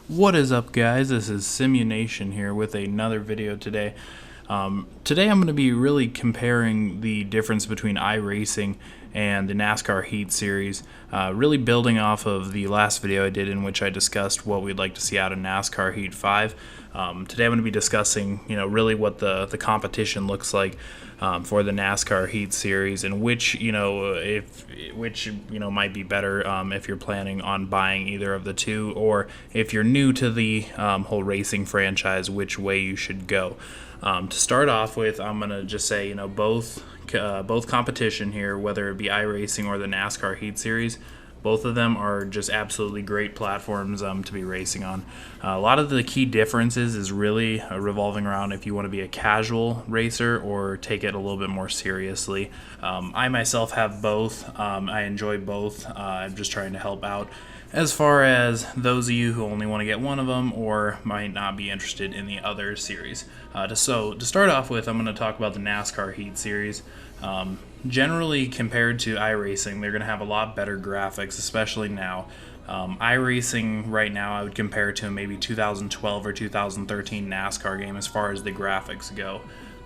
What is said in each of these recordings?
What is up, guys? This is Simunation here with another video today. Today I'm going to be really comparing the difference between iRacing and the NASCAR Heat Series, really building off of the last video I did in which I discussed what we'd like to see out of NASCAR Heat 5. Today I'm going to be discussing, really what the competition looks like for the NASCAR Heat Series, and which might be better if you're planning on buying either of the two, or if you're new to the whole racing franchise, which way you should go. To start off with, I'm gonna just say both competition here, whether it be iRacing or the NASCAR Heat Series. Both of them are just absolutely great platforms to be racing on. A lot of the key differences is really revolving around if you want to be a casual racer or take it a little bit more seriously. I myself have both. I enjoy both. I'm just trying to help out as far as those of you who only want to get one of them or might not be interested in the other series. To start off with, I'm going to talk about the NASCAR Heat Series. Generally, compared to iRacing, they're going to have a lot better graphics, especially now. iRacing right now, I would compare it to maybe 2012 or 2013 NASCAR game as far as the graphics go.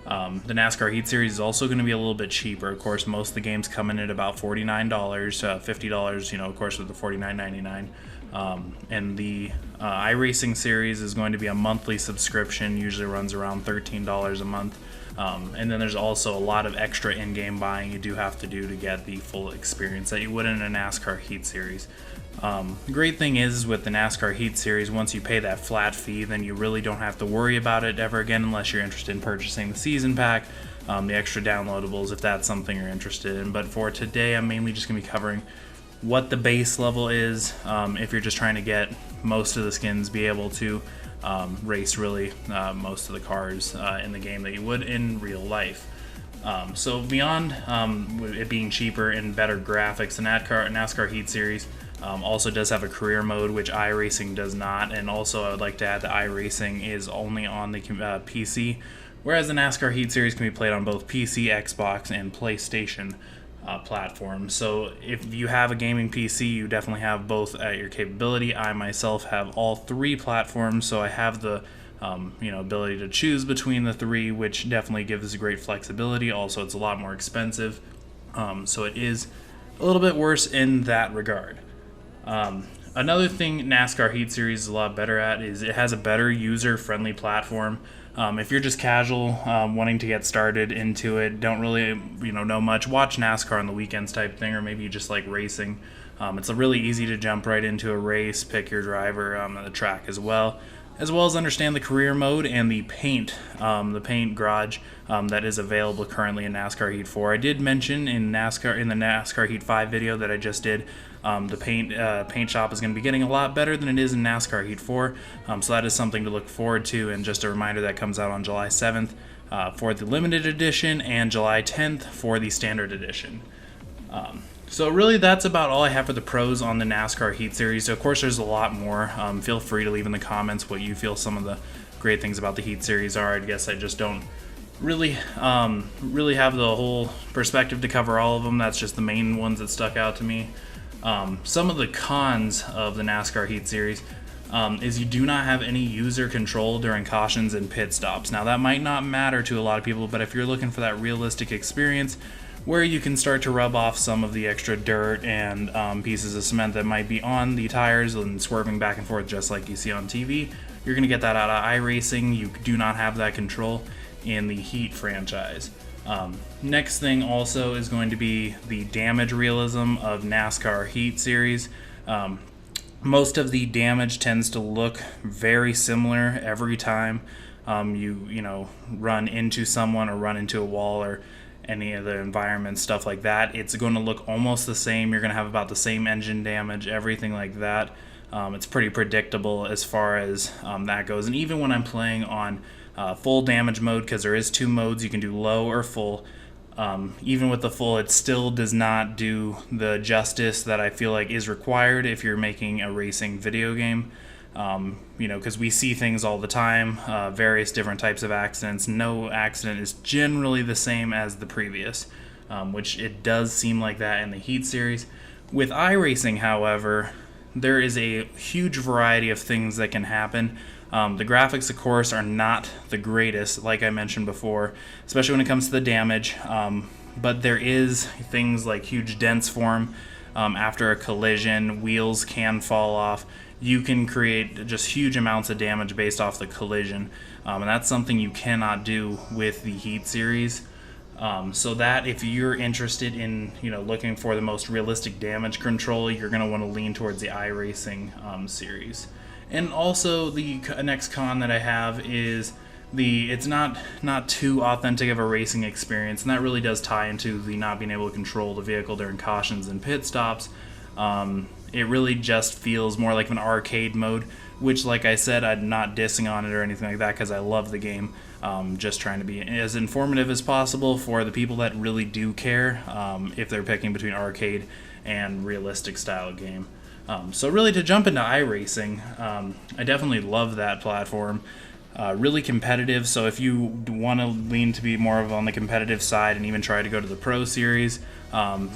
The NASCAR Heat Series is also going to be a little bit cheaper. Of course, most of the games come in at about $49, $50, of course, with the $49.99. And the iRacing Series is going to be a monthly subscription, usually runs around $13 a month. And then there's also a lot of extra in-game buying you do have to do to get the full experience that you would in a NASCAR Heat Series. The great thing is with the NASCAR Heat Series, once you pay that flat fee, then you really don't have to worry about it ever again unless you're interested in purchasing the season pack, the extra downloadables, if that's something you're interested in. But for today, I'm mainly just going to be covering what the base level is, if you're just trying to get most of the skins, be able to race really most of the cars in the game that you would in real life. So beyond it being cheaper and better graphics, the NASCAR Heat Series also does have a career mode, which iRacing does not. And also I would like to add that iRacing is only on the PC, whereas the NASCAR Heat Series can be played on both PC, Xbox, and PlayStation platforms. So if you have a gaming PC, you definitely have both at your capability. I myself have all three platforms, so I have the ability to choose between the three, which definitely gives great flexibility. Also, it's a lot more expensive, so it is a little bit worse in that regard. Another thing NASCAR Heat Series is a lot better at is it has a better user-friendly platform. If you're just casual, wanting to get started into it, don't really know much, watch NASCAR on the weekends type thing, or maybe you just like racing. It's really easy to jump right into a race, pick your driver on the track as well as understand the career mode and the paint garage that is available currently in NASCAR Heat 4. I did mention in the NASCAR Heat 5 video that I just did, the paint shop is going to be getting a lot better than it is in NASCAR Heat 4, so that is something to look forward to. And just a reminder, that comes out on July 7th for the limited edition and July 10th for the standard edition. So really that's about all I have for the pros on the NASCAR Heat Series. So of course there's a lot more. Feel free to leave in the comments what you feel some of the great things about the Heat Series are. I guess I just don't really have the whole perspective to cover all of them. That's just the main ones that stuck out to me. Some of the cons of the NASCAR Heat Series is you do not have any user control during cautions and pit stops. Now that might not matter to a lot of people, but if you're looking for that realistic experience where you can start to rub off some of the extra dirt and pieces of cement that might be on the tires and swerving back and forth just like you see on TV, you're going to get that out of iRacing. You do not have that control in the Heat franchise. Next thing also is going to be the damage realism of NASCAR Heat Series. Most of the damage tends to look very similar every time you run into someone or run into a wall or any of the environment, stuff like that. It's going to look almost the same. You're going to have about the same engine damage, everything like that. It's pretty predictable as far as that goes. And even when I'm playing on full damage mode, because there is two modes, you can do low or full. Even with the full, it still does not do the justice that I feel like is required if you're making a racing video game. Because we see things all the time, various different types of accidents. No accident is generally the same as the previous, which it does seem like that in the Heat Series. With iRacing, however, there is a huge variety of things that can happen. The graphics, of course, are not the greatest, like I mentioned before, especially when it comes to the damage. But there is things like huge dents form after a collision. Wheels can fall off. You can create just huge amounts of damage based off the collision, and that's something you cannot do with the Heat series. So that if you're interested in looking for the most realistic damage control, you're going to want to lean towards the iRacing series. And also the next con that I have is it's not too authentic of a racing experience, and that really does tie into the not being able to control the vehicle during cautions and pit stops. It really just feels more like an arcade mode, which, like I said, I'm not dissing on it or anything like that because I love the game. Just trying to be as informative as possible for the people that really do care if they're picking between arcade and realistic style game. So really, to jump into iRacing, I definitely love that platform. Really competitive, so if you want to lean to be more of on the competitive side and even try to go to the Pro Series,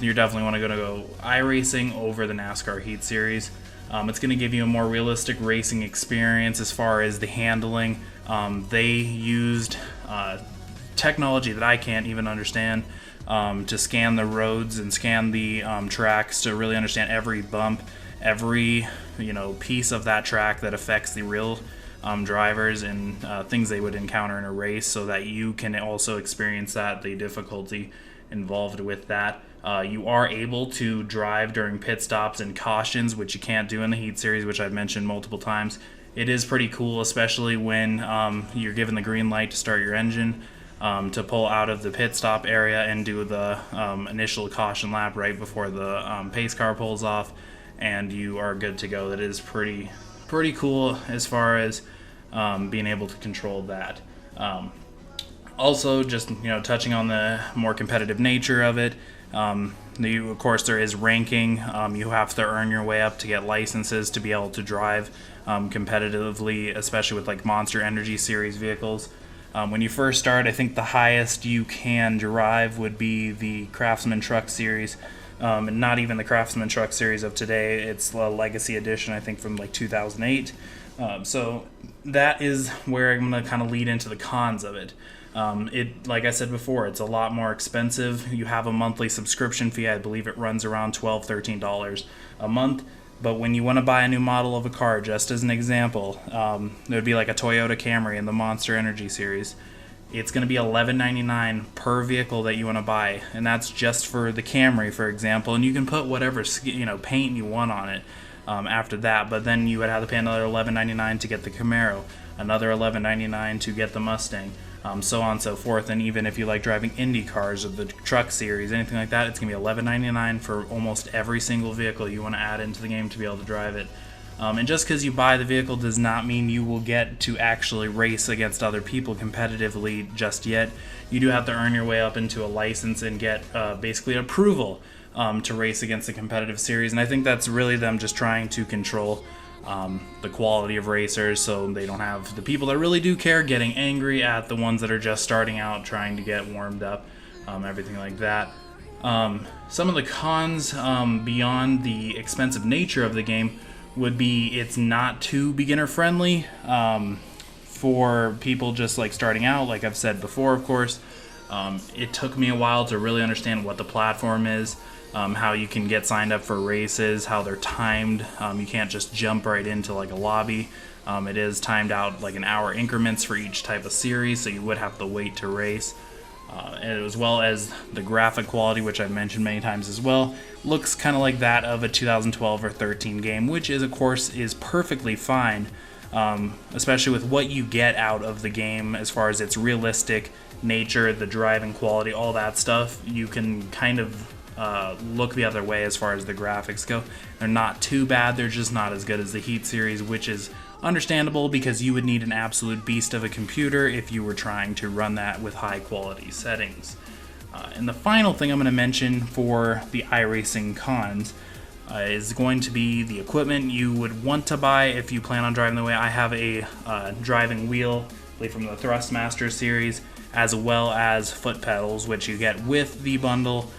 you definitely want to go iRacing over the NASCAR Heat Series. It's going to give you a more realistic racing experience as far as the handling. They used technology that I can't even understand to scan the roads and scan the tracks to really understand every bump, every piece of that track that affects the real drivers and things they would encounter in a race, so that you can also experience the difficulty involved with that. You are able to drive during pit stops and cautions, which you can't do in the Heat Series, which I've mentioned multiple times. It is pretty cool, especially when you're given the green light to start your engine, to pull out of the pit stop area and do the initial caution lap right before the pace car pulls off, and you are good to go. That is pretty cool as far as being able to control that. Also, just touching on the more competitive nature of it, of course there is ranking. You have to earn your way up to get licenses to be able to drive competitively, especially with like Monster Energy Series vehicles. When you first start, I think the highest you can drive would be the Craftsman Truck Series. And not even the Craftsman Truck Series of today. It's the Legacy Edition, I think, from like 2008. So that is where I'm going to kind of lead into the cons of it. Like I said before, it's a lot more expensive. You have a monthly subscription fee. I believe it runs around $12, $13 a month. But when you want to buy a new model of a car, just as an example, it would be like a Toyota Camry in the Monster Energy Series. It's going to be $11.99 per vehicle that you want to buy, and that's just for the Camry, for example. And you can put whatever paint you want on it after that. But then you would have to pay another $11.99 to get the Camaro, another $11.99 to get the Mustang, so on and so forth. And even if you like driving Indy cars or the Truck Series, anything like that, it's going to be $11.99 for almost every single vehicle you want to add into the game to be able to drive it. And just because you buy the vehicle does not mean you will get to actually race against other people competitively just yet. You do have to earn your way up into a license and get basically approval to race against the competitive series. And I think that's really them just trying to control the quality of racers, so they don't have the people that really do care getting angry at the ones that are just starting out trying to get warmed up, everything like that. Some of the cons beyond the expensive nature of the game would be it's not too beginner friendly for people just like starting out. Like I've said before, of course, it took me a while to really understand what the platform is, how you can get signed up for races, how they're timed. You can't just jump right into like a lobby. It is timed out like an hour increments for each type of series, so you would have to wait to race. And as well as the graphic quality, which I've mentioned many times as well, looks kind of like that of a 2012 or 13 game, which is, of course, is perfectly fine, especially with what you get out of the game as far as its realistic nature, the driving quality, all that stuff. You can kind of look the other way as far as the graphics go. They're not too bad, they're just not as good as the Heat series, which is understandable because you would need an absolute beast of a computer if you were trying to run that with high quality settings. And the final thing I'm going to mention for the iRacing cons is going to be the equipment you would want to buy if you plan on driving the way I have. A driving wheel from the Thrustmaster series, as well as foot pedals, which you get with the bundle.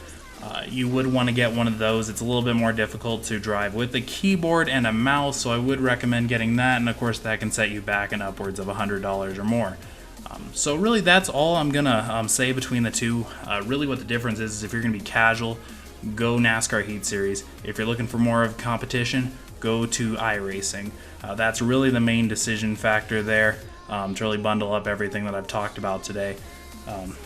you would want to get one of those. It's a little bit more difficult to drive with a keyboard and a mouse, so I would recommend getting that, and of course that can set you back in upwards of $100 or more. So really that's all I'm gonna say between the two. Really what the difference is if you're gonna be casual, go NASCAR Heat Series. If you're looking for more of competition, go to iRacing. That's really the main decision factor there, to really bundle up everything that I've talked about today.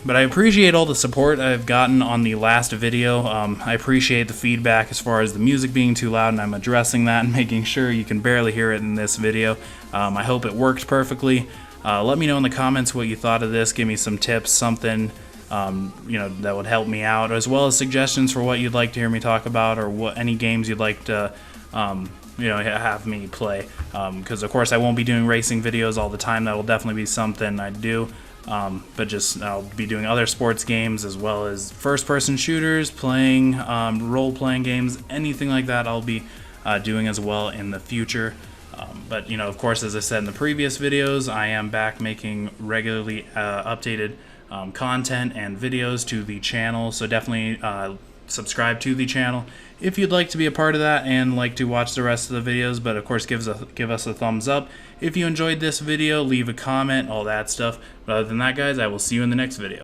But I appreciate all the support I've gotten on the last video. I appreciate the feedback as far as the music being too loud, and I'm addressing that and making sure you can barely hear it in this video. I hope it worked perfectly. Let me know in the comments what you thought of this. Give me some tips, something that would help me out, as well as suggestions for what you'd like to hear me talk about, or any games you'd like to have me play. Because of course I won't be doing racing videos all the time. That will definitely be something I do. But I'll be doing other sports games as well as first-person shooters, playing role-playing games, anything like that I'll be doing as well in the future. But of course, as I said in the previous videos, I am back making regularly updated content and videos to the channel, so definitely subscribe to the channel if you'd like to be a part of that and like to watch the rest of the videos. But of course, give us a thumbs up if you enjoyed this video, leave a comment, all that stuff. But other than that, guys, I will see you in the next video.